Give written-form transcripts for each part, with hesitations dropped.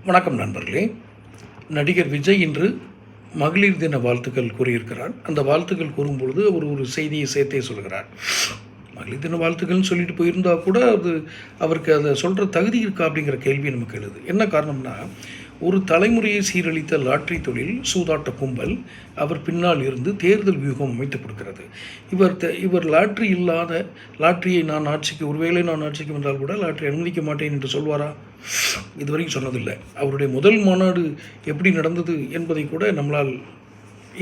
வணக்கம் நண்பர்களே. நடிகர் விஜய் இன்று மகளிர் தின வாழ்த்துக்கள் கூறியிருக்கிறார். அந்த வாழ்த்துக்கள் கூறும்பொழுது அவர் ஒரு செய்தியை சேர்த்தே சொல்கிறார். மகளிர் தின வாழ்த்துக்கள்னு சொல்லிட்டு போயிருந்தால் கூட அவருக்கு அதை சொல்கிற தகுதி இருக்கா அப்படிங்கிற கேள்வி நமக்கு எழுது. என்ன காரணம்னா, ஒரு தலைமுறையை சீரழித்த லாட்ரி தொழில் சூதாட்ட கும்பல் அவர் பின்னால் இருந்து தேர்தல் வியூகம் அமைத்து கொடுக்கிறது. இவர் லாட்ரி இல்லாத லாட்ரியை ஒருவேளை நான் ஆட்சிக்கு வந்தால் கூட லாட்ரி அனுமதிக்க மாட்டேன் என்று சொல்வாரா? இதுவரைக்கும் சொன்னதில்லை. அவருடைய முதல் மாநாடு எப்படி நடந்தது என்பதை கூட நம்மளால்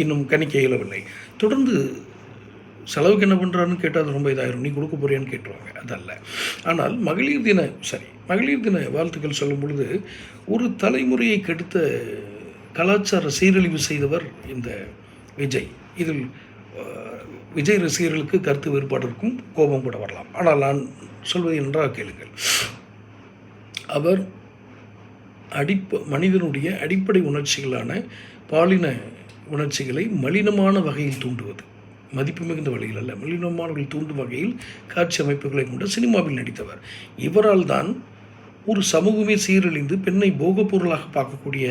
இன்னும் கணிக்க இயலவில்லை. தொடர்ந்து செலவுக்கு என்ன பண்ணுறாருன்னு கேட்டால் அது ரொம்ப இதாயிரும். நீ கொடுக்க போறியான்னு கேட்டுருவாங்க. அதல்ல. ஆனால் மகளிர் தின வாழ்த்துக்கள் சொல்லும் பொழுது ஒரு தலைமுறையை கெடுத்த கலாச்சார சீரழிவு செய்தவர் இந்த விஜய். இதில் விஜய் ரசிகர்களுக்கு கருத்து வேறுபாடு இருக்கும், கோபம் கூட வரலாம். ஆனால் நான் சொல்வதை நன்றாக கேளுங்கள். அவர் மனிதனுடைய அடிப்படை உணர்ச்சிகளான பாலின உணர்ச்சிகளை மலினமான வகையில் தூண்டுவது, மதிப்பு மிகுந்த வழியில் அல்ல, மலினமானவர்கள் தூண்டும் வகையில் காட்சி அமைப்புகளை கொண்ட சினிமாவில் நடித்தவர். இவரால் தான் ஒரு சமூகமே சீரழிந்து பெண்ணை போகப் பொருளாக பார்க்கக்கூடிய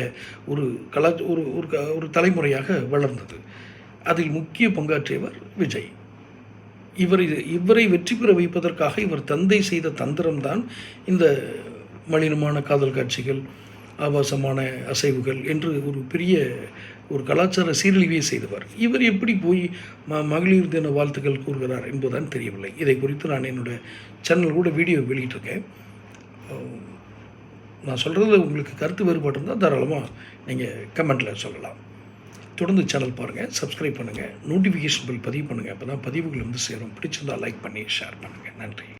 ஒரு தலைமுறையாக வளர்ந்தது. அதில் முக்கிய பங்காற்றியவர் விஜய். இவரை வெற்றி பெற வைப்பதற்காக இவர் தந்தை செய்த தந்திரம்தான் இந்த மலினமான காதல் காட்சிகள், ஆபாசமான அசைவுகள் என்று ஒரு கலாச்சார சீரழிவை செய்தவர். இவர் எப்படி போய் மகளிர் தின வாழ்த்துக்கள் கூறுகிறார் என்பதுதான் தெரியவில்லை. இதை குறித்து நான் என்னோடய சேனல் கூட வீடியோ வெளியிட்டிருக்கேன். நான் சொல்கிறதுல உங்களுக்கு கருத்து வேறுபாடு இருந்தால் தாராளமாக நீங்கள் கமெண்ட்டில் சொல்லலாம். தொடர்ந்து சேனல் பாருங்கள், சப்ஸ்கிரைப் பண்ணுங்கள், நோட்டிஃபிகேஷன் பில் பதிவு பண்ணுங்கள். அப்போ தான் பதிவுகள் வந்து சேரும். பிடிச்சிருந்தால் லைக் பண்ணி ஷேர் பண்ணுங்கள். நன்றி.